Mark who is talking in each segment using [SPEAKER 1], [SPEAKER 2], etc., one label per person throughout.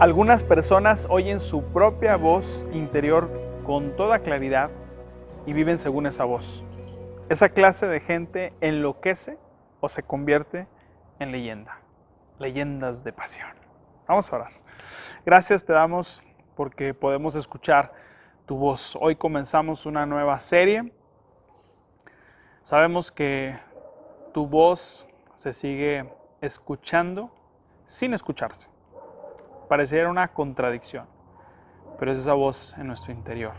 [SPEAKER 1] Algunas personas oyen su propia voz interior con toda claridad y viven según esa voz. Esa clase de gente enloquece o se convierte en leyenda. Leyendas de pasión. Vamos a orar. Gracias te damos porque podemos escuchar tu voz. Hoy comenzamos una nueva serie. Sabemos que tu voz se sigue escuchando sin escucharse. Pareciera una contradicción, pero es esa voz en nuestro interior.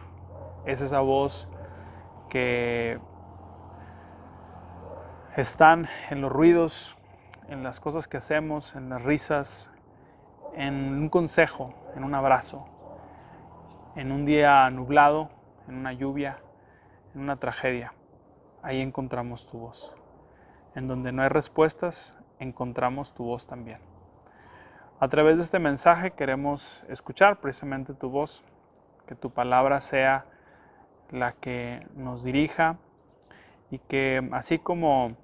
[SPEAKER 1] Es esa voz que están en los ruidos, en las cosas que hacemos, en las risas, en un consejo, en un abrazo, en un día nublado, en una lluvia, en una tragedia. Ahí encontramos tu voz. En donde no hay respuestas, encontramos tu voz también. A través de este mensaje queremos escuchar precisamente tu voz, que tu palabra sea la que nos dirija y que así como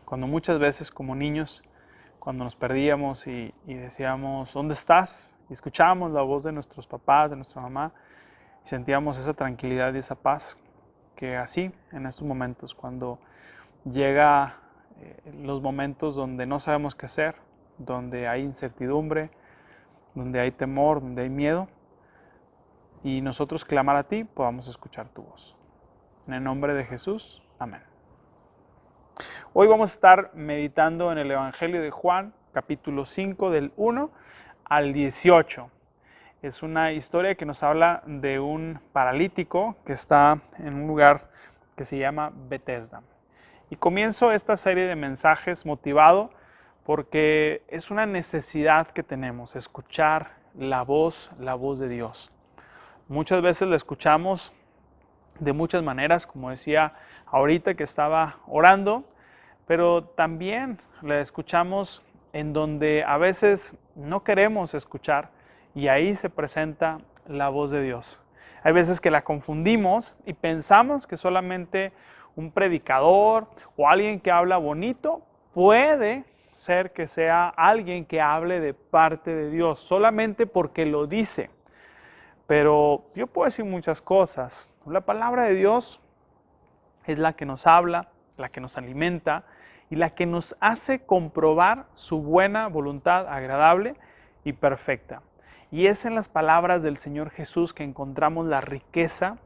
[SPEAKER 1] cuando muchas veces como niños, cuando nos perdíamos y decíamos, ¿dónde estás? Y escuchábamos la voz de nuestros papás, de nuestra mamá, y sentíamos esa tranquilidad y esa paz, que así en estos momentos, cuando llega los momentos donde no sabemos qué hacer, donde hay incertidumbre, donde hay temor, donde hay miedo, y nosotros clamar a ti, podamos escuchar tu voz. En el nombre de Jesús, amén. Hoy vamos a estar meditando en el Evangelio de Juan, capítulo 5, del 1 al 18. Es una historia que nos habla de un paralítico que está en un lugar que se llama Betesda. Y comienzo esta serie de mensajes motivado porque es una necesidad que tenemos, escuchar la voz de Dios. Muchas veces la escuchamos de muchas maneras, como decía ahorita que estaba orando, pero también la escuchamos en donde a veces no queremos escuchar y ahí se presenta la voz de Dios. Hay veces que la confundimos y pensamos que solamente un predicador o alguien que habla bonito puede ser que sea alguien que hable de parte de Dios, solamente porque lo dice. Pero yo puedo decir muchas cosas. La palabra de Dios es la que nos habla, la que nos alimenta y la que nos hace comprobar su buena voluntad agradable y perfecta. Y es en las palabras del Señor Jesús que encontramos la riqueza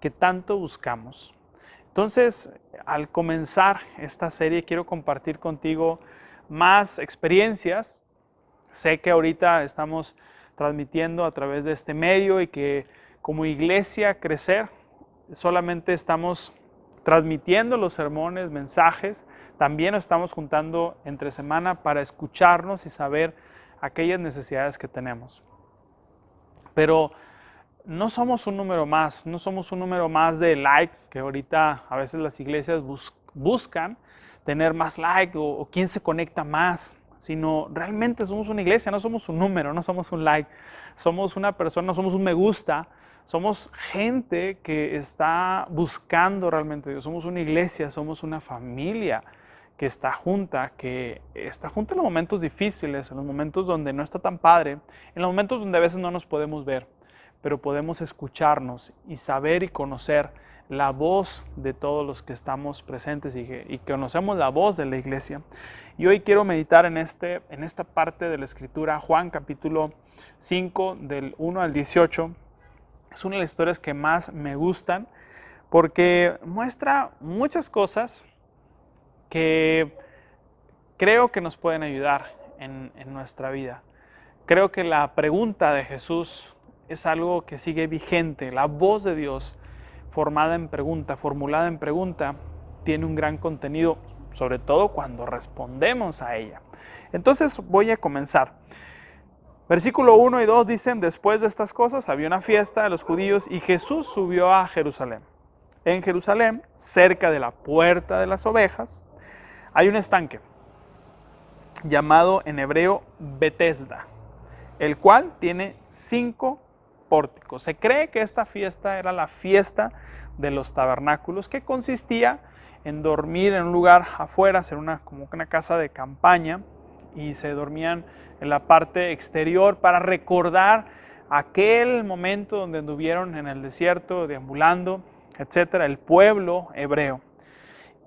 [SPEAKER 1] que tanto buscamos. Entonces, al comenzar esta serie, quiero compartir contigo más experiencias. Sé que ahorita estamos transmitiendo a través de este medio y que como iglesia crecer, solamente estamos transmitiendo los sermones, mensajes, también nos estamos juntando entre semana para escucharnos y saber aquellas necesidades que tenemos. Pero no somos un número más, no somos un número más de like, que ahorita a veces las iglesias buscan tener más like o quién se conecta más, sino realmente somos una iglesia, no somos un número, no somos un like, somos una persona, no somos un me gusta, somos gente que está buscando realmente a Dios, somos una iglesia, somos una familia que está junta en los momentos difíciles, en los momentos donde no está tan padre, en los momentos donde a veces no nos podemos ver, pero podemos escucharnos y saber y conocer la voz de todos los que estamos presentes y conocemos la voz de la iglesia. Y hoy quiero meditar en esta parte de la Escritura, Juan capítulo 5, del 1 al 18. Es una de las historias que más me gustan porque muestra muchas cosas que creo que nos pueden ayudar en nuestra vida. Creo que la pregunta de Jesús es algo que sigue vigente. La voz de Dios formulada en pregunta, tiene un gran contenido, sobre todo cuando respondemos a ella. Entonces voy a comenzar. Versículo 1 y 2 dicen, después de estas cosas había una fiesta de los judíos y Jesús subió a Jerusalén. En Jerusalén, cerca de la puerta de las ovejas, hay un estanque llamado en hebreo Betesda, el cual tiene 5 pórticos. Se cree que esta fiesta era la fiesta de los tabernáculos, que consistía en dormir en un lugar afuera, hacer como una casa de campaña, y se dormían en la parte exterior para recordar aquel momento donde anduvieron en el desierto, deambulando, etcétera, el pueblo hebreo.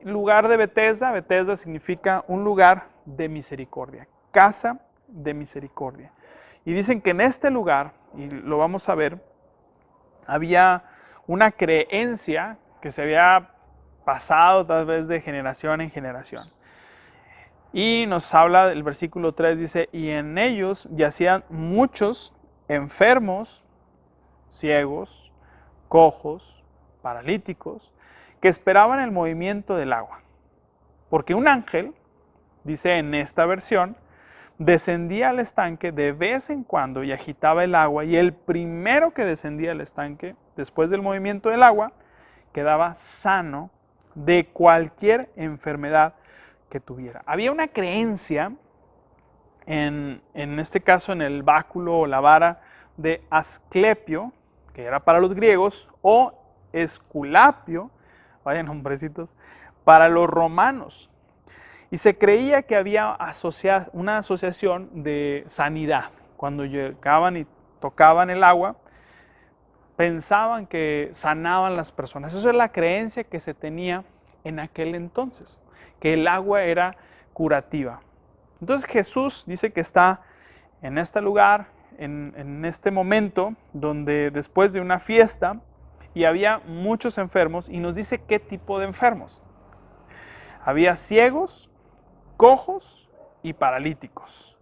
[SPEAKER 1] El lugar de Betesda, Betesda significa un lugar de misericordia, casa de misericordia. Y dicen que en este lugar, y lo vamos a ver, había una creencia que se había pasado tal vez de generación en generación. Y nos habla del versículo 3, dice, y en ellos yacían muchos enfermos, ciegos, cojos, paralíticos, que esperaban el movimiento del agua. Porque un ángel, dice en esta versión, descendía al estanque de vez en cuando y agitaba el agua, y el primero que descendía al estanque, después del movimiento del agua, quedaba sano de cualquier enfermedad que tuviera. Había una creencia, en este caso en el báculo o la vara de Asclepio, que era para los griegos, o Esculapio, vaya nombrecitos, para los romanos. Y se creía que había una asociación de sanidad. Cuando llegaban y tocaban el agua, pensaban que sanaban las personas. Esa es la creencia que se tenía en aquel entonces, que el agua era curativa. Entonces Jesús dice que está en este lugar, en este momento, donde después de una fiesta, y había muchos enfermos, y nos dice qué tipo de enfermos. Había ciegos, cojos y paralíticos.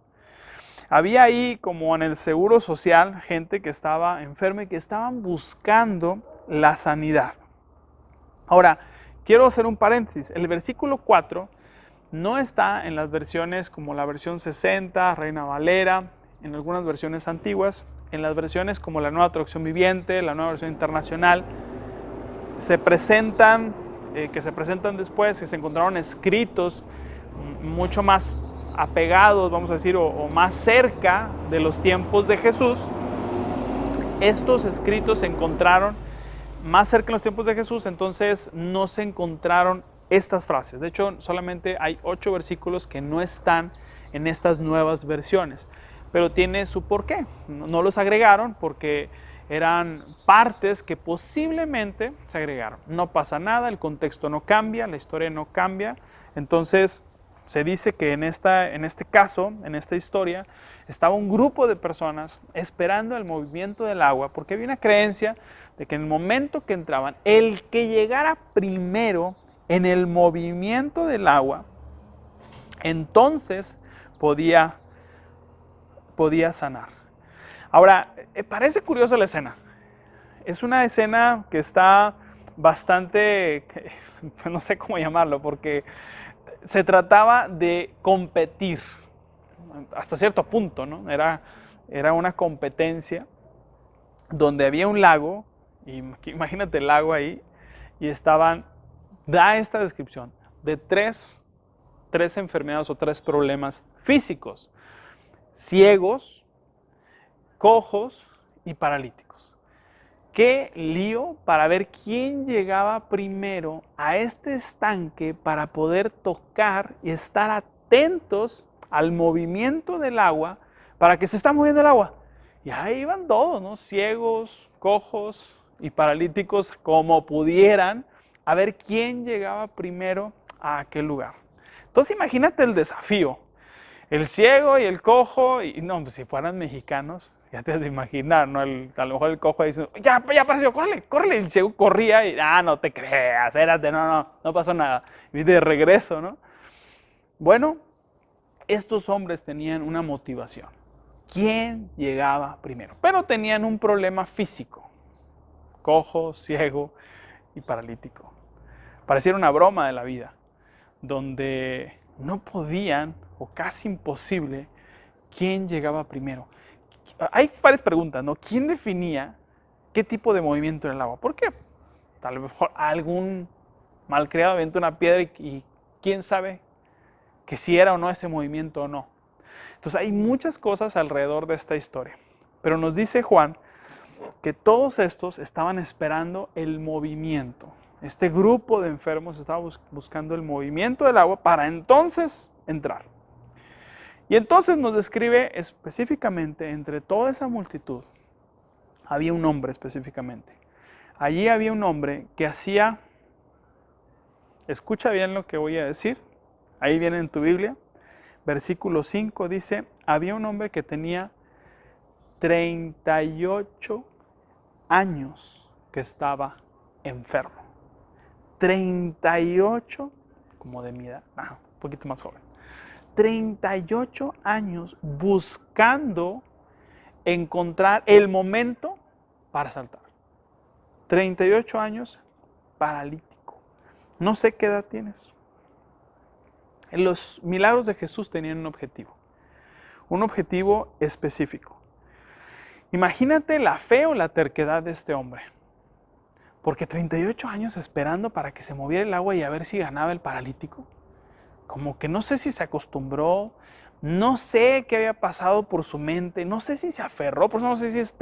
[SPEAKER 1] Había ahí, como en el seguro social, gente que estaba enferma y que estaban buscando la sanidad. Ahora, quiero hacer un paréntesis. El versículo 4 no está en las versiones como la versión 60, Reina Valera, en algunas versiones antiguas. En las versiones como la Nueva Traducción Viviente, la Nueva Versión Internacional, que se presentan después, que se encontraron escritos mucho más apegados, vamos a decir, o más cerca de los tiempos de Jesús. Estos escritos se encontraron más cerca en los tiempos de Jesús, entonces no se encontraron estas frases. De hecho, solamente hay 8 versículos que no están en estas nuevas versiones, pero tiene su porqué. No los agregaron porque eran partes que posiblemente se agregaron. No pasa nada, el contexto no cambia, la historia no cambia. Entonces se dice que en este caso, en esta historia, estaba un grupo de personas esperando el movimiento del agua, porque había una creencia de que en el momento que entraban, el que llegara primero en el movimiento del agua, entonces podía sanar. Ahora, parece curiosa la escena. Es una escena que está bastante, no sé cómo llamarlo, porque se trataba de competir, hasta cierto punto, ¿no? Era una competencia donde había un lago, y imagínate el lago ahí, y da esta descripción de tres enfermedades o 3 problemas físicos: ciegos, cojos y paralíticos. Qué lío para ver quién llegaba primero a este estanque para poder tocar y estar atentos al movimiento del agua, para que se está moviendo el agua. Y ahí iban todos, ¿no? Ciegos, cojos y paralíticos, como pudieran, a ver quién llegaba primero a aquel lugar. Entonces imagínate el desafío. El ciego y el cojo, y no, pues si fueran mexicanos, ya te has de imaginar, ¿no? A lo mejor el cojo dice, ya apareció, córrele. El ciego corría y, no te creas, espérate, no pasó nada. Y de regreso, ¿no? Bueno, estos hombres tenían una motivación. ¿Quién llegaba primero? Pero tenían un problema físico: cojo, ciego y paralítico. Pareciera una broma de la vida, donde no podían, o casi imposible, quién llegaba primero. Hay varias preguntas, ¿no? ¿Quién definía qué tipo de movimiento era el agua? ¿Por qué? Tal vez algún malcriado aventó una piedra y quién sabe que si era o no ese movimiento o no. Entonces hay muchas cosas alrededor de esta historia. Pero nos dice Juan que todos estos estaban esperando el movimiento. Este grupo de enfermos estaba buscando el movimiento del agua para entonces entrar. Y entonces nos describe específicamente, entre toda esa multitud, había un hombre específicamente. Allí había un hombre que hacía, escucha bien lo que voy a decir, ahí viene en tu Biblia, versículo 5 dice, había un hombre que tenía 38 años que estaba enfermo. 38, como de mi edad, un poquito más joven. 38 años buscando encontrar el momento para saltar. 38 años paralítico. No sé qué edad tienes. Los milagros de Jesús tenían un objetivo específico. Imagínate la fe o la terquedad de este hombre. Porque 38 años esperando para que se moviera el agua y a ver si ganaba el paralítico. Como que no sé si se acostumbró, no sé qué había pasado por su mente, no sé si se aferró, por eso no sé si es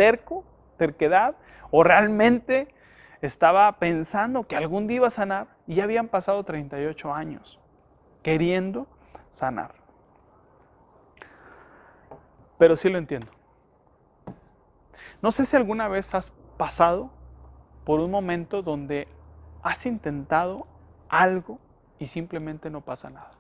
[SPEAKER 1] terquedad, o realmente estaba pensando que algún día iba a sanar y ya habían pasado 38 años queriendo sanar. Pero sí lo entiendo. No sé si alguna vez has pasado por un momento donde has intentado algo y simplemente no pasa nada.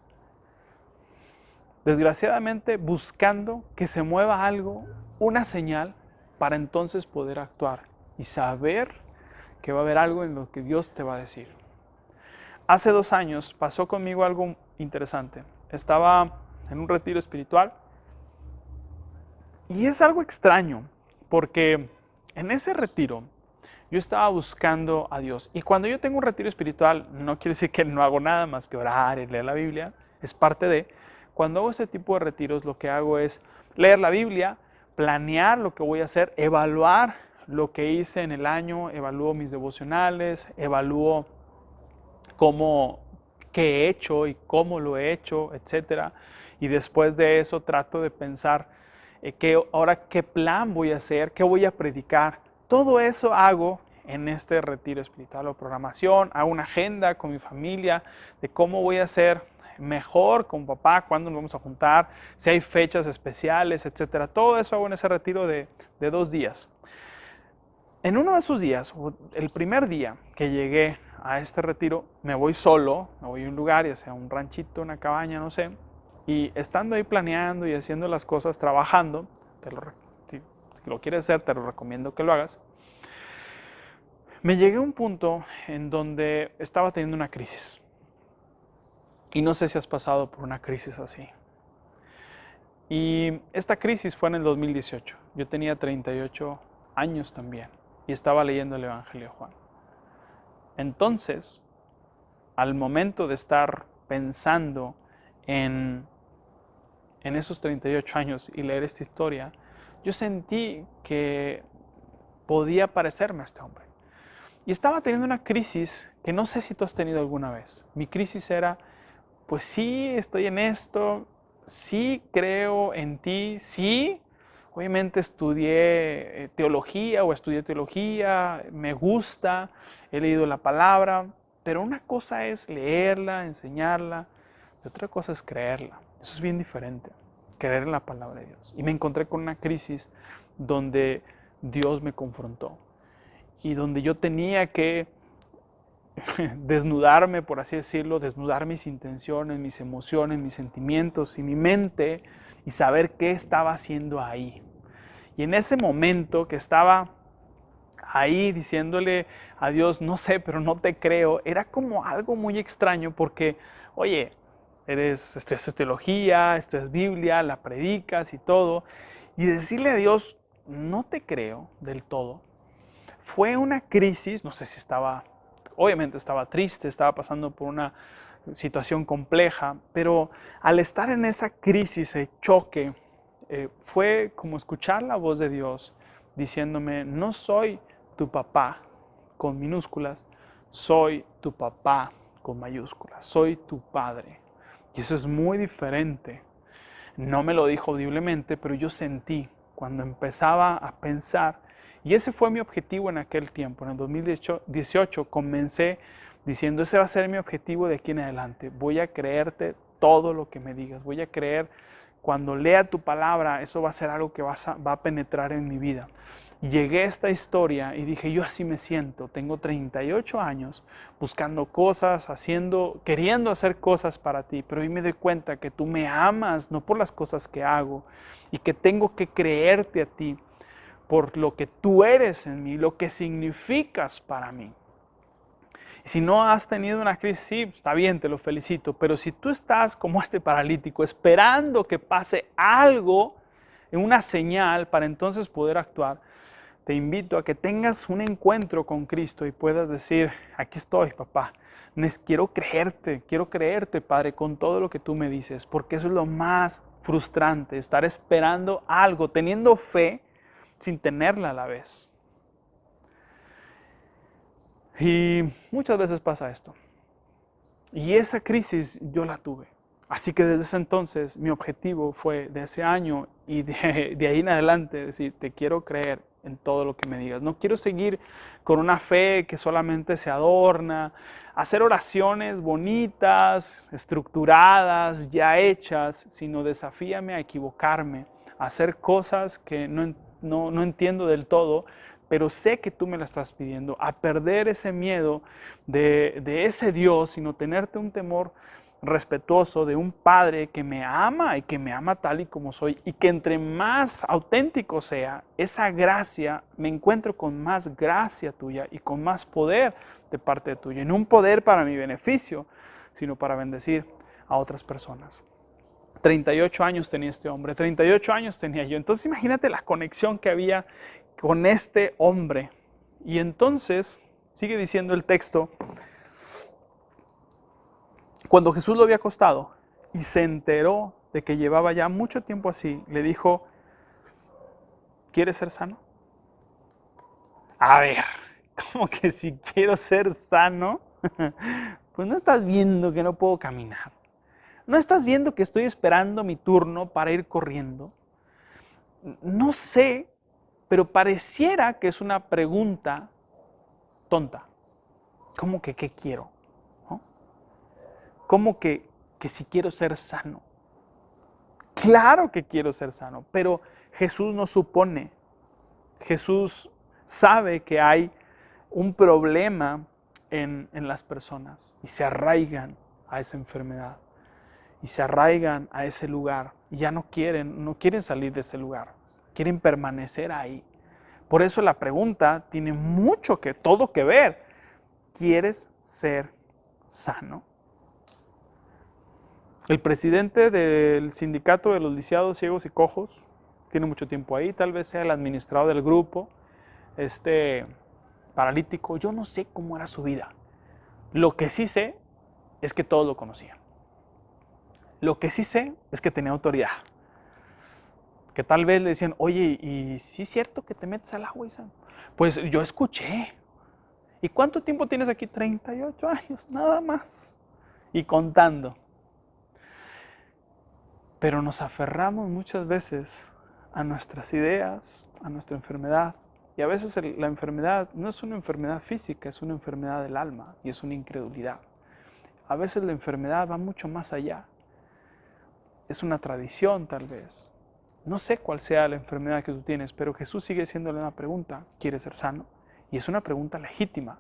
[SPEAKER 1] Desgraciadamente buscando que se mueva algo, una señal, para entonces poder actuar y saber que va a haber algo en lo que Dios te va a decir. Hace 2 años pasó conmigo algo interesante. Estaba en un retiro espiritual y es algo extraño porque en ese retiro yo estaba buscando a Dios. Y cuando yo tengo un retiro espiritual, no quiere decir que no hago nada más que orar y leer la Biblia. Es parte de. Cuando hago este tipo de retiros, lo que hago es leer la Biblia, planear lo que voy a hacer, evaluar lo que hice en el año, evalúo mis devocionales, evalúo qué he hecho y cómo lo he hecho, etc. Y después de eso trato de pensar ahora qué plan voy a hacer, qué voy a predicar. Todo eso hago en este retiro espiritual o programación, hago una agenda con mi familia de cómo voy a hacer mejor con papá, cuándo nos vamos a juntar, si hay fechas especiales, etc. Todo eso hago en ese retiro de 2 días. En uno de esos días, el primer día que llegué a este retiro, me voy solo, me voy a un lugar, ya sea un ranchito, una cabaña, no sé, y estando ahí planeando y haciendo las cosas, trabajando, si lo quieres hacer, te lo recomiendo que lo hagas, me llegué a un punto en donde estaba teniendo una crisis. Y no sé si has pasado por una crisis así. Y esta crisis fue en el 2018. Yo tenía 38 años también y estaba leyendo el Evangelio de Juan. Entonces, al momento de estar pensando en esos 38 años y leer esta historia, yo sentí que podía parecerme a este hombre. Y estaba teniendo una crisis que no sé si tú has tenido alguna vez. Mi crisis era, pues sí, estoy en esto, sí creo en ti, sí, obviamente estudié teología, me gusta, he leído la palabra, pero una cosa es leerla, enseñarla, y otra cosa es creerla. Eso es bien diferente, creer en la palabra de Dios. Y me encontré con una crisis donde Dios me confrontó y donde yo tenía que desnudarme, por así decirlo, desnudar mis intenciones, mis emociones, mis sentimientos y mi mente y saber qué estaba haciendo ahí. Y en ese momento que estaba ahí diciéndole a Dios, no sé, pero no te creo, era como algo muy extraño porque, oye, estudias teología, estudias Biblia, la predicas y todo, y decirle a Dios, no te creo del todo, fue una crisis, no sé si obviamente estaba triste, estaba pasando por una situación compleja, pero al estar en esa crisis, ese choque, fue como escuchar la voz de Dios diciéndome, no soy tu papá con minúsculas, soy tu papá con mayúsculas, soy tu padre. Y eso es muy diferente. No me lo dijo audiblemente, pero yo sentí cuando empezaba a pensar. Y ese fue mi objetivo en aquel tiempo. En el 2018 comencé diciendo, ese va a ser mi objetivo de aquí en adelante. Voy a creerte todo lo que me digas. Voy a creer cuando lea tu palabra, eso va a ser algo que va a penetrar en mi vida. Llegué a esta historia y dije, yo así me siento, tengo 38 años buscando cosas, queriendo hacer cosas para ti, pero hoy me doy cuenta que tú me amas, no por las cosas que hago, y que tengo que creerte a ti por lo que tú eres en mí, lo que significas para mí. Y si no has tenido una crisis, sí, está bien, te lo felicito, pero si tú estás como este paralítico, esperando que pase algo, una señal para entonces poder actuar, te invito a que tengas un encuentro con Cristo y puedas decir, aquí estoy, papá, quiero creerte, Padre, con todo lo que tú me dices, porque eso es lo más frustrante, estar esperando algo, teniendo fe sin tenerla a la vez. Y muchas veces pasa esto. Y esa crisis yo la tuve. Así que desde ese entonces mi objetivo fue de ese año y de ahí en adelante decir, te quiero creer en todo lo que me digas. No quiero seguir con una fe que solamente se adorna, hacer oraciones bonitas, estructuradas, ya hechas, sino desafíame a equivocarme, a hacer cosas que no entiendo del todo, pero sé que tú me la estás pidiendo, a perder ese miedo de ese Dios, sino tenerte un temor respetuoso de un Padre que me ama y que me ama tal y como soy, y que entre más auténtico sea esa gracia, me encuentro con más gracia tuya y con más poder de parte tuya, y no un poder para mi beneficio, sino para bendecir a otras personas. 38 años tenía este hombre, 38 años tenía yo. Entonces imagínate la conexión que había con este hombre. Y entonces, sigue diciendo el texto, cuando Jesús lo había acostado y se enteró de que llevaba ya mucho tiempo así, le dijo, ¿quieres ser sano? A ver, ¿cómo que si quiero ser sano? Pues no estás viendo que no puedo caminar. ¿No estás viendo que estoy esperando mi turno para ir corriendo? No sé, pero pareciera que es una pregunta tonta. ¿Cómo que qué quiero? ¿No? ¿Cómo que si quiero ser sano? Claro que quiero ser sano, pero Jesús no supone. Jesús sabe que hay un problema en las personas y se arraigan a esa enfermedad. Y se arraigan a ese lugar y ya no quieren salir de ese lugar, quieren permanecer ahí. Por eso la pregunta tiene todo que ver. ¿Quieres ser sano? El presidente del sindicato de los lisiados, ciegos y cojos tiene mucho tiempo ahí, tal vez sea el administrador del grupo, este paralítico, yo no sé cómo era su vida. Lo que sí sé es que todos lo conocían. Lo que sí sé es que tenía autoridad. Que tal vez le decían, oye, ¿y sí es cierto que te metes al agua, Isa? Pues yo escuché. ¿Y cuánto tiempo tienes aquí? 38 años, nada más. Y contando. Pero nos aferramos muchas veces a nuestras ideas, a nuestra enfermedad. Y a veces la enfermedad no es una enfermedad física, es una enfermedad del alma y es una incredulidad. A veces la enfermedad va mucho más allá. Es una tradición tal vez. No sé cuál sea la enfermedad que tú tienes, pero Jesús sigue haciéndole una pregunta. ¿Quieres ser sano? Y es una pregunta legítima.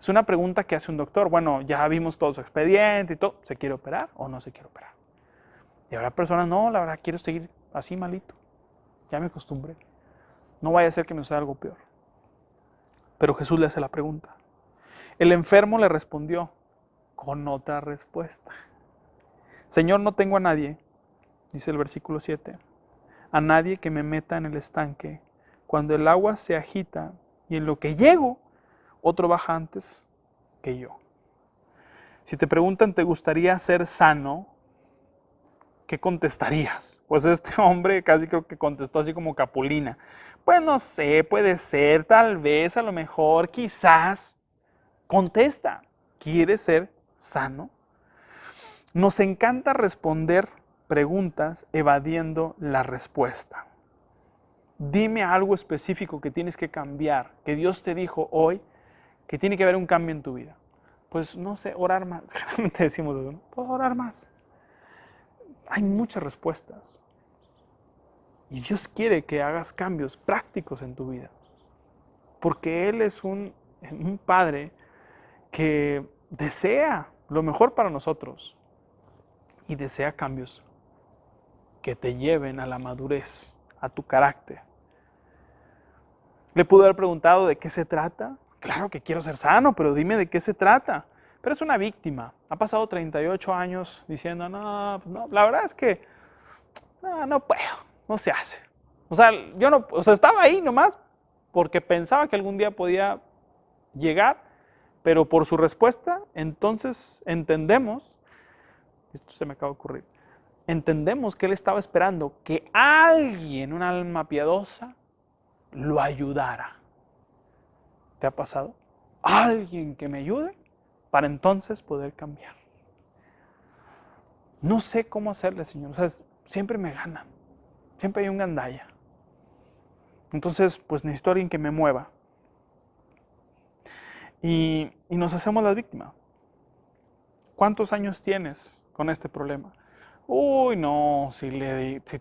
[SPEAKER 1] Es una pregunta que hace un doctor. Bueno, ya vimos todo su expediente y todo. ¿Se quiere operar o no se quiere operar? Y habrá personas, no, la verdad quiero seguir así malito. Ya me acostumbré. No vaya a ser que me suceda algo peor. Pero Jesús le hace la pregunta. El enfermo le respondió con otra respuesta. Señor, no tengo a nadie, dice el versículo 7, a nadie que me meta en el estanque cuando el agua se agita y en lo que llego, otro baja antes que yo. Si te preguntan, ¿te gustaría ser sano? ¿Qué contestarías? Pues este hombre casi creo que contestó así como Capulina. Pues no sé, puede ser, tal vez, a lo mejor, quizás. Contesta, ¿quieres ser sano? Nos encanta responder preguntas evadiendo la respuesta. Dime algo específico que tienes que cambiar, que Dios te dijo hoy que tiene que haber un cambio en tu vida. Pues no sé, orar más. Generalmente decimos eso, ¿no? Puedo orar más. Hay muchas respuestas. Y Dios quiere que hagas cambios prácticos en tu vida. Porque Él es un Padre que desea lo mejor para nosotros y desea cambios que te lleven a la madurez, a tu carácter. Le pudo haber preguntado de qué se trata. Claro que quiero ser sano, pero dime de qué se trata. Pero es una víctima. Ha pasado 38 años diciendo, no, la verdad es que no puedo, no se hace. O sea, estaba ahí nomás porque pensaba que algún día podía llegar, pero por su respuesta, entonces entendemos, esto se me acaba de ocurrir, entendemos que él estaba esperando que alguien, un alma piadosa, lo ayudara. ¿Te ha pasado? Alguien que me ayude para entonces poder cambiar. No sé cómo hacerle, Señor. O sea, siempre me ganan. Siempre hay un gandalla. Entonces, pues necesito a alguien que me mueva. Y nos hacemos las víctimas. ¿Cuántos años tienes con este problema? Uy, no, si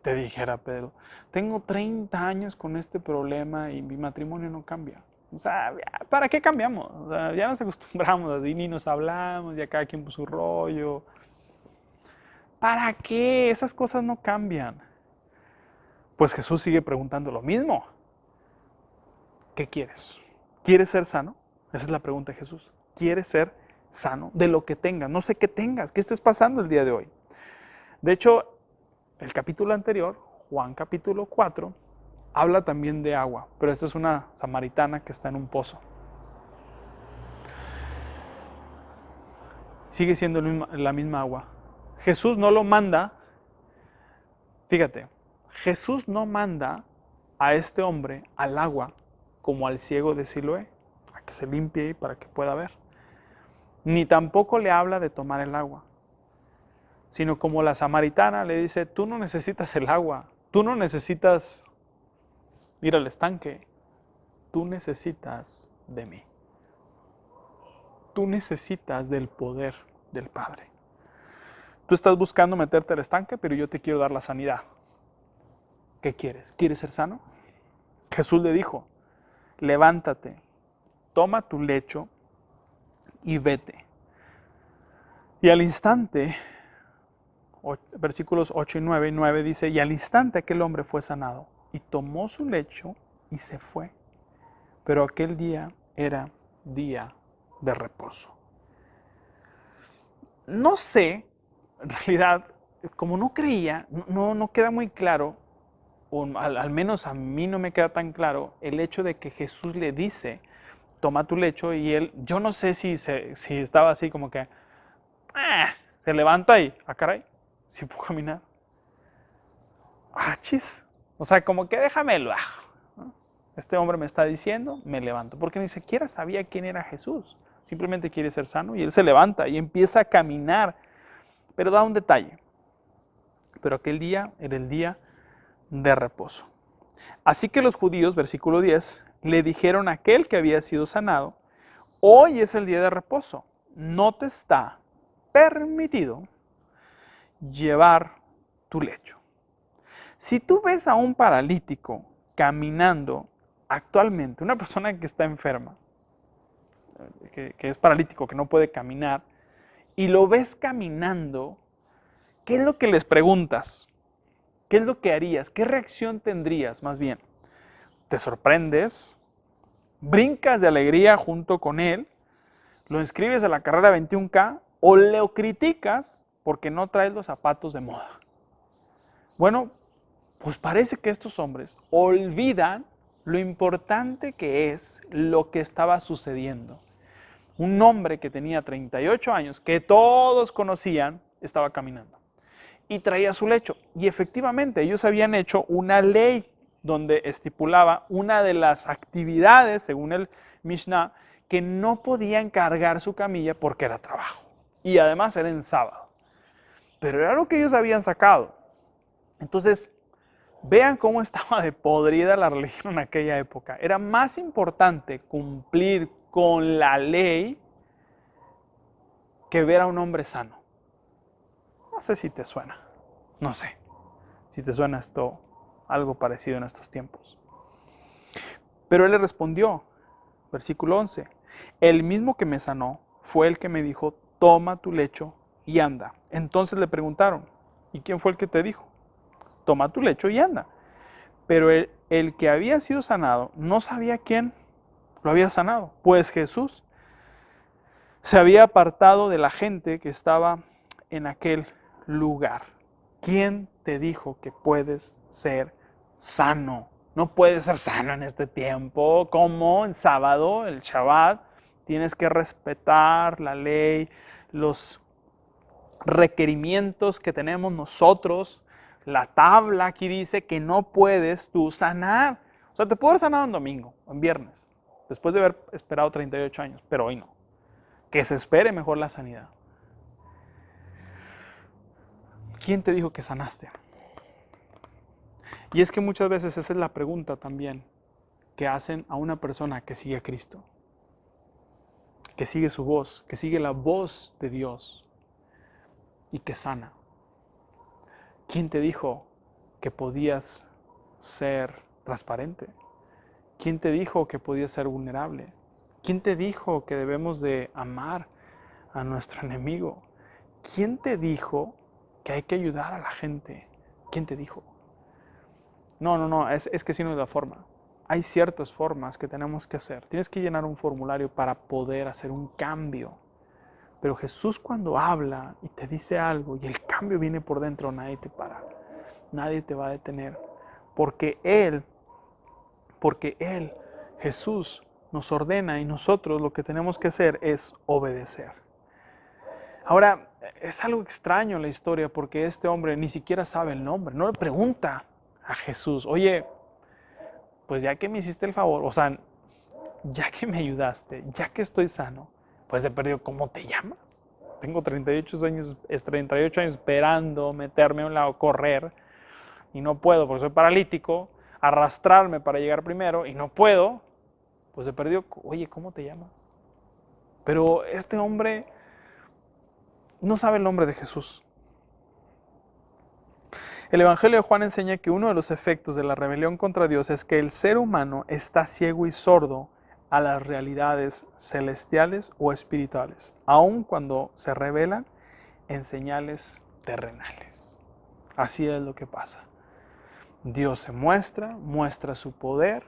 [SPEAKER 1] te dijera, Pedro, tengo 30 años con este problema y mi matrimonio no cambia. O sea, ¿para qué cambiamos? O sea, ya nos acostumbramos, así ni nos hablamos, ya cada quien por su rollo. ¿Para qué? Esas cosas no cambian. Pues Jesús sigue preguntando lo mismo. ¿Qué quieres? ¿Quieres ser sano? Esa es la pregunta de Jesús. ¿Quieres ser sano de lo que tengas? No sé qué tengas, qué estés pasando el día de hoy. De hecho, el capítulo anterior, Juan capítulo 4, habla también de agua, pero esta es una samaritana que está en un pozo. Sigue siendo la misma agua. Jesús no lo manda, fíjate, Jesús no manda a este hombre al agua como al ciego de Siloé, a que se limpie y para que pueda ver. Ni tampoco le habla de tomar el agua, sino como la samaritana le dice, tú no necesitas el agua, tú no necesitas ir al estanque, tú necesitas de mí. Tú necesitas del poder del Padre. Tú estás buscando meterte al estanque, pero yo te quiero dar la sanidad. ¿Qué quieres? ¿Quieres ser sano? Jesús le dijo, levántate, toma tu lecho y vete. Y al instante, versículos 8 y 9 dice, y al instante aquel hombre fue sanado y tomó su lecho y se fue. Pero aquel día era día de reposo. No sé, en realidad, como no creía, no queda muy claro, o al menos a mí no me queda tan claro, el hecho de que Jesús le dice, toma tu lecho, y él, yo no sé si estaba así como que, se levanta y, caray, sí puedo caminar. Chis. O sea, como que déjamelo. Este hombre me está diciendo, me levanto. Porque ni siquiera sabía quién era Jesús. Simplemente quiere ser sano y él se levanta y empieza a caminar. Pero da un detalle. Pero aquel día era el día de reposo. Así que los judíos, versículo 10, le dijeron a aquel que había sido sanado, hoy es el día de reposo. No te está permitido llevar tu lecho. Si tú ves a un paralítico caminando actualmente, una persona que está enferma, que es paralítico, que no puede caminar, y lo ves caminando, ¿qué es lo que les preguntas? ¿Qué es lo que harías? ¿Qué reacción tendrías más bien? ¿Te sorprendes? ¿Brincas de alegría junto con él? ¿Lo inscribes a la carrera 21K? ¿O lo criticas porque no traes los zapatos de moda? Bueno, pues parece que estos hombres olvidan lo importante que es lo que estaba sucediendo. Un hombre que tenía 38 años, que todos conocían, estaba caminando y traía su lecho. Y efectivamente, ellos habían hecho una ley donde estipulaba una de las actividades, según el Mishnah, que no podían cargar su camilla porque era trabajo. Y además era en sábado. Pero era lo que ellos habían sacado. Entonces, vean cómo estaba de podrida la religión en aquella época. Era más importante cumplir con la ley que ver a un hombre sano. No sé si te suena. No sé si te suena esto algo parecido en estos tiempos. Pero él le respondió, versículo 11, el mismo que me sanó fue el que me dijo, toma tu lecho y anda. Entonces le preguntaron, ¿y quién fue el que te dijo? Toma tu lecho y anda. Pero el que había sido sanado no sabía quién lo había sanado, pues Jesús se había apartado de la gente que estaba en aquel lugar. ¿Quién te dijo que puedes ser sano? No puedes ser sano en este tiempo. ¿Cómo? En sábado, el Shabbat, tienes que respetar la ley, los requerimientos que tenemos nosotros. La tabla aquí dice que no puedes tú sanar. O sea, te puedo haber sanado en domingo, en viernes, después de haber esperado 38 años, pero hoy no. Que se espere mejor la sanidad. ¿Quién te dijo que sanaste? Y es que muchas veces esa es la pregunta también que hacen a una persona que sigue a Cristo, que sigue su voz, que sigue la voz de Dios y que sana. ¿Quién te dijo que podías ser transparente? ¿Quién te dijo que podías ser vulnerable? ¿Quién te dijo que debemos de amar a nuestro enemigo? ¿Quién te dijo que hay que ayudar a la gente? ¿Quién te dijo? No, es que si no es la forma. Hay ciertas formas que tenemos que hacer. Tienes que llenar un formulario para poder hacer un cambio. Pero Jesús cuando habla y te dice algo y el cambio viene por dentro, nadie te para. Nadie te va a detener. Porque Él, Jesús, nos ordena y nosotros lo que tenemos que hacer es obedecer. Ahora, es algo extraño la historia porque este hombre ni siquiera sabe el nombre. No le pregunta a Jesús, oye, pues ya que me hiciste el favor, o sea, ya que me ayudaste, ya que estoy sano, pues he perdido, ¿cómo te llamas? Tengo 38 años esperando meterme a un lado, correr, y no puedo porque soy paralítico, arrastrarme para llegar primero, y no puedo, pues he perdido, oye, ¿cómo te llamas? Pero este hombre no sabe el nombre de Jesús. El Evangelio de Juan enseña que uno de los efectos de la rebelión contra Dios es que el ser humano está ciego y sordo a las realidades celestiales o espirituales, aun cuando se revelan en señales terrenales. Así es lo que pasa. Dios se muestra su poder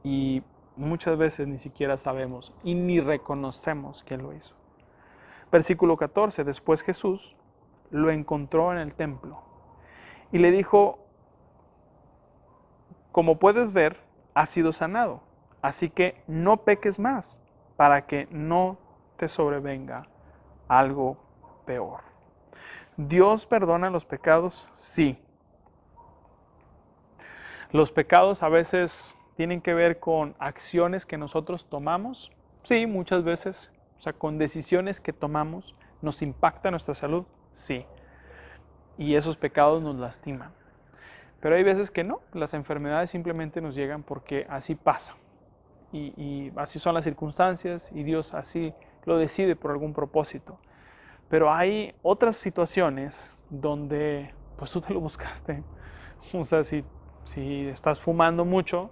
[SPEAKER 1] y muchas veces ni siquiera sabemos y ni reconocemos quién lo hizo. Versículo 14, después Jesús lo encontró en el templo y le dijo, como puedes ver, has sido sanado, así que no peques más para que no te sobrevenga algo peor. ¿Dios perdona los pecados? Sí. Los pecados a veces tienen que ver con acciones que nosotros tomamos. Sí, muchas veces. O sea, con decisiones que tomamos, ¿nos impacta nuestra salud? Sí. Y esos pecados nos lastiman. Pero hay veces que no, las enfermedades simplemente nos llegan porque así pasa. Y así son las circunstancias y Dios así lo decide por algún propósito. Pero hay otras situaciones donde pues tú te lo buscaste. O sea, si estás fumando mucho,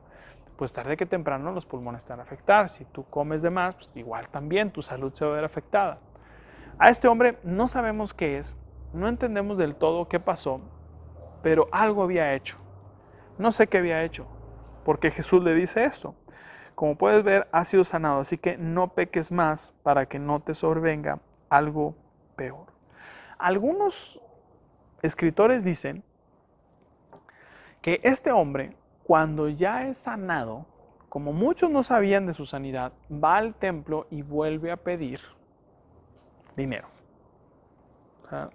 [SPEAKER 1] pues tarde que temprano los pulmones te van a afectar. Si tú comes de más, pues igual también tu salud se va a ver afectada. A este hombre no sabemos qué es, no entendemos del todo qué pasó, pero algo había hecho. No sé qué había hecho, porque Jesús le dice eso. Como puedes ver, has sido sanado, así que no peques más para que no te sobrevenga algo peor. Algunos escritores dicen que este hombre, cuando ya es sanado, como muchos no sabían de su sanidad, va al templo y vuelve a pedir dinero. O sea,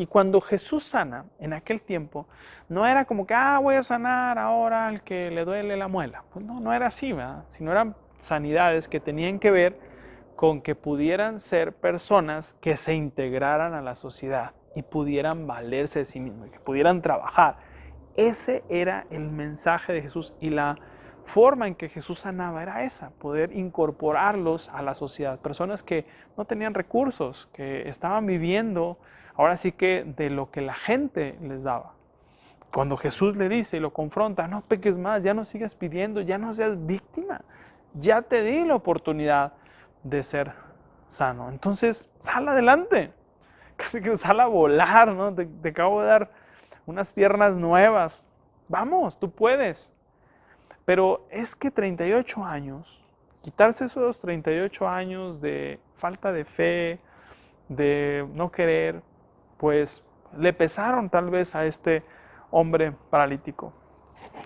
[SPEAKER 1] y cuando Jesús sana, en aquel tiempo, no era como que, voy a sanar ahora al que le duele la muela. Pues no era así, ¿verdad? Sino eran sanidades que tenían que ver con que pudieran ser personas que se integraran a la sociedad y pudieran valerse de sí mismos, y que pudieran trabajar. Ese era el mensaje de Jesús y la forma en que Jesús sanaba era esa, poder incorporarlos a la sociedad. Personas que no tenían recursos, que estaban viviendo ahora sí que de lo que la gente les daba. Cuando Jesús le dice y lo confronta, no peques más, ya no sigas pidiendo, ya no seas víctima, ya te di la oportunidad de ser sano. Entonces, sal adelante, casi que sal a volar, ¿no? Te acabo de dar unas piernas nuevas. Vamos, tú puedes. Pero es que 38 años, quitarse esos 38 años de falta de fe, de no querer, pues le pesaron tal vez a este hombre paralítico.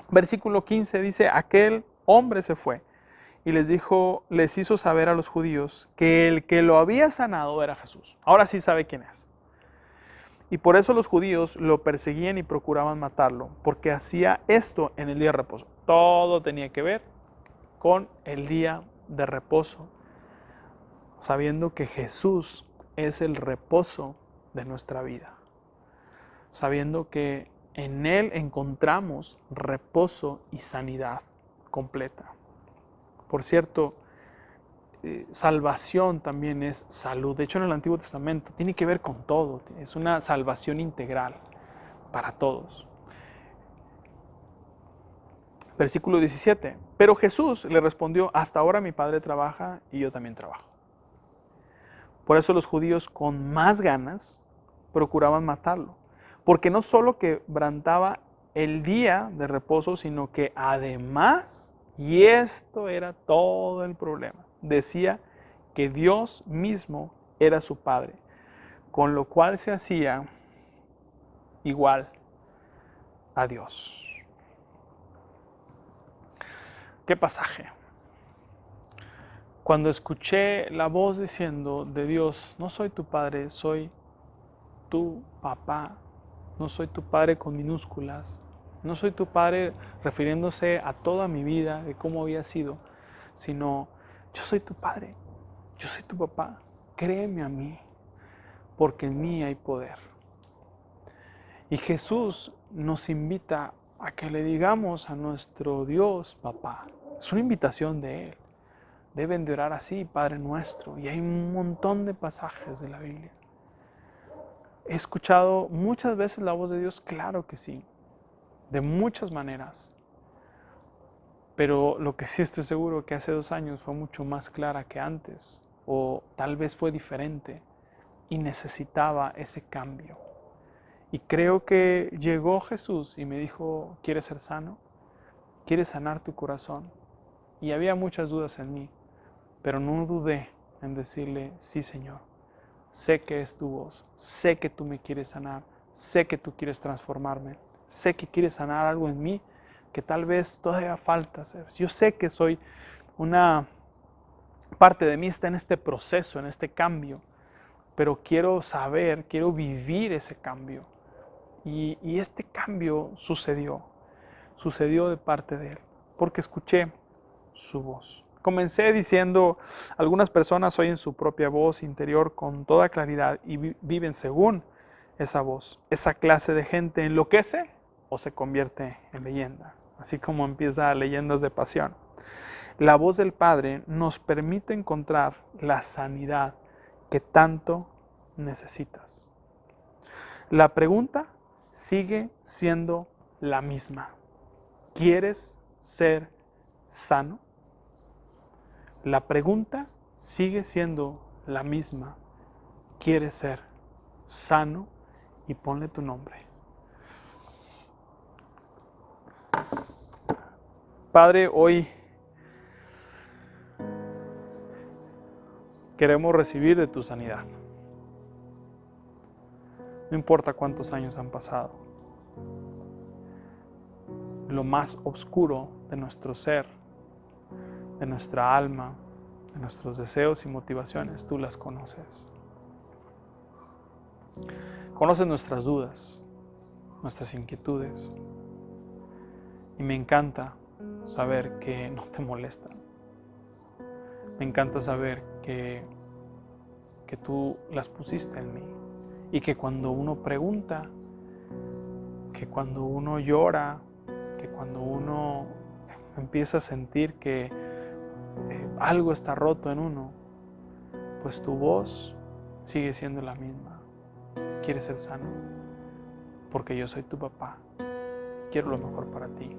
[SPEAKER 1] Versículo 15 dice, aquel hombre se fue y les hizo saber a los judíos que el que lo había sanado era Jesús. Ahora sí sabe quién es. Y por eso los judíos lo perseguían y procuraban matarlo, porque hacía esto en el día de reposo. Todo tenía que ver con el día de reposo, sabiendo que Jesús es el reposo de nuestra vida, sabiendo que en Él encontramos reposo y sanidad completa. Por cierto, salvación también es salud. De hecho, en el Antiguo Testamento tiene que ver con todo. Es una salvación integral para todos. Versículo 17. Pero Jesús le respondió, hasta ahora mi Padre trabaja y yo también trabajo. Por eso los judíos con más ganas procuraban matarlo. Porque no solo quebrantaba el día de reposo, sino que además, y esto era todo el problema, decía que Dios mismo era su Padre, con lo cual se hacía igual a Dios. ¿Qué pasaje? Cuando escuché la voz diciendo de Dios, no soy tu Padre, soy tu papá, no soy tu Padre con minúsculas, no soy tu Padre refiriéndose a toda mi vida, de cómo había sido, sino yo soy tu Padre, yo soy tu papá, créeme a mí, porque en mí hay poder. Y Jesús nos invita a que le digamos a nuestro Dios, papá. Es una invitación de Él. Deben de orar así, Padre nuestro. Y hay un montón de pasajes de la Biblia. ¿He escuchado muchas veces la voz de Dios? Claro que sí, de muchas maneras. Pero lo que sí estoy seguro que hace 2 años fue mucho más clara que antes. O tal vez fue diferente y necesitaba ese cambio. Y creo que llegó Jesús y me dijo, ¿quieres ser sano? ¿Quieres sanar tu corazón? Y había muchas dudas en mí, pero no dudé en decirle, sí Señor, sé que es tu voz, sé que tú me quieres sanar, sé que tú quieres transformarme, sé que quieres sanar algo en mí que tal vez todavía falta hacer. Yo sé que soy una parte de mí está en este proceso, en este cambio, pero quiero saber, quiero vivir ese cambio. Y este cambio sucedió de parte de Él, porque escuché su voz. Comencé diciendo, algunas personas oyen su propia voz interior con toda claridad y viven según esa voz. Esa clase de gente enloquece o se convierte en leyenda, así como empieza Leyendas de Pasión. La voz del Padre nos permite encontrar la sanidad que tanto necesitas. La pregunta sigue siendo la misma. ¿Quieres ser sano? La pregunta sigue siendo la misma. ¿Quieres ser sano? Y ponle tu nombre. Padre, hoy queremos recibir de tu sanidad. No importa cuántos años han pasado. Lo más oscuro de nuestro ser, de nuestra alma, de nuestros deseos y motivaciones, tú las conoces. Conoces nuestras dudas, nuestras inquietudes. Y me encanta saber que no te molestan. Me encanta saber que tú las pusiste en mí. Y que cuando uno pregunta, que cuando uno llora, que cuando uno empieza a sentir que algo está roto en uno, pues tu voz sigue siendo la misma. ¿Quieres ser sano? Porque yo soy tu papá quiero lo mejor para ti.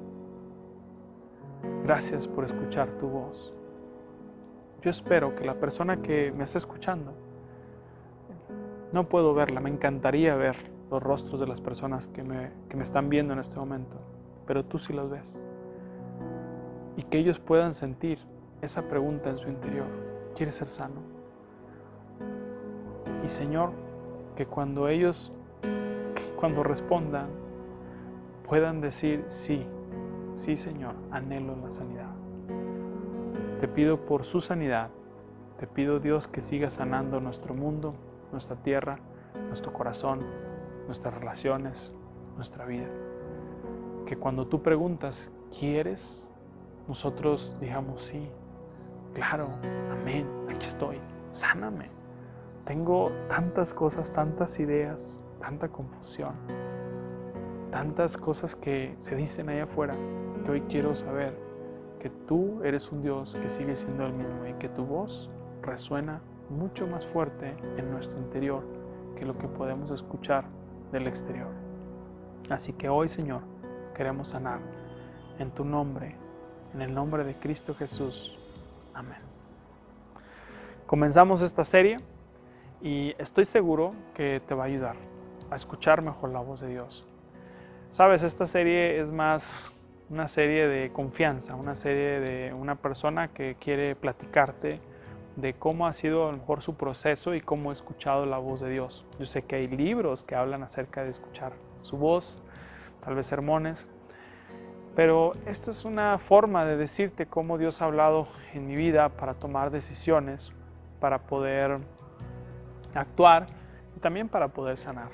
[SPEAKER 1] Gracias por escuchar tu voz. Yo espero que la persona que me está escuchando, no puedo verla, me encantaría ver los rostros de las personas que me están viendo en este momento, pero tú sí los ves. Y que ellos puedan sentir esa pregunta en su interior: ¿quieres ser sano? Y Señor, que cuando ellos, cuando respondan, puedan decir: sí, sí Señor, anhelo la sanidad. Te pido por su sanidad, te pido Dios que siga sanando nuestro mundo, nuestra tierra, nuestro corazón, nuestras relaciones, nuestra vida. Que cuando tú preguntas: ¿quieres?, nosotros digamos: sí, claro, amén, aquí estoy, sáname. Tengo tantas cosas, tantas ideas, tanta confusión, tantas cosas que se dicen allá afuera, que hoy quiero saber que tú eres un Dios que sigue siendo el mismo y que tu voz resuena mucho más fuerte en nuestro interior que lo que podemos escuchar del exterior. Así que hoy, Señor, queremos sanar en tu nombre, en el nombre de Cristo Jesús. Amén. Comenzamos esta serie y estoy seguro que te va a ayudar a escuchar mejor la voz de Dios. Sabes, esta serie es más una serie de confianza, una serie de una persona que quiere platicarte de cómo ha sido a lo mejor su proceso y cómo ha escuchado la voz de Dios. Yo sé que hay libros que hablan acerca de escuchar su voz, tal vez sermones, pero esta es una forma de decirte cómo Dios ha hablado en mi vida para tomar decisiones, para poder actuar y también para poder sanar.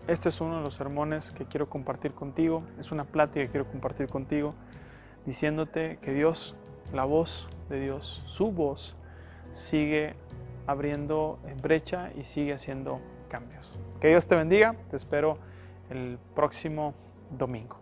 [SPEAKER 1] Este es uno de los sermones que quiero compartir contigo, es una plática que quiero compartir contigo, diciéndote que Dios, la voz de Dios, su voz, sigue abriendo brecha y sigue haciendo cambios. Que Dios te bendiga, te espero el próximo domingo.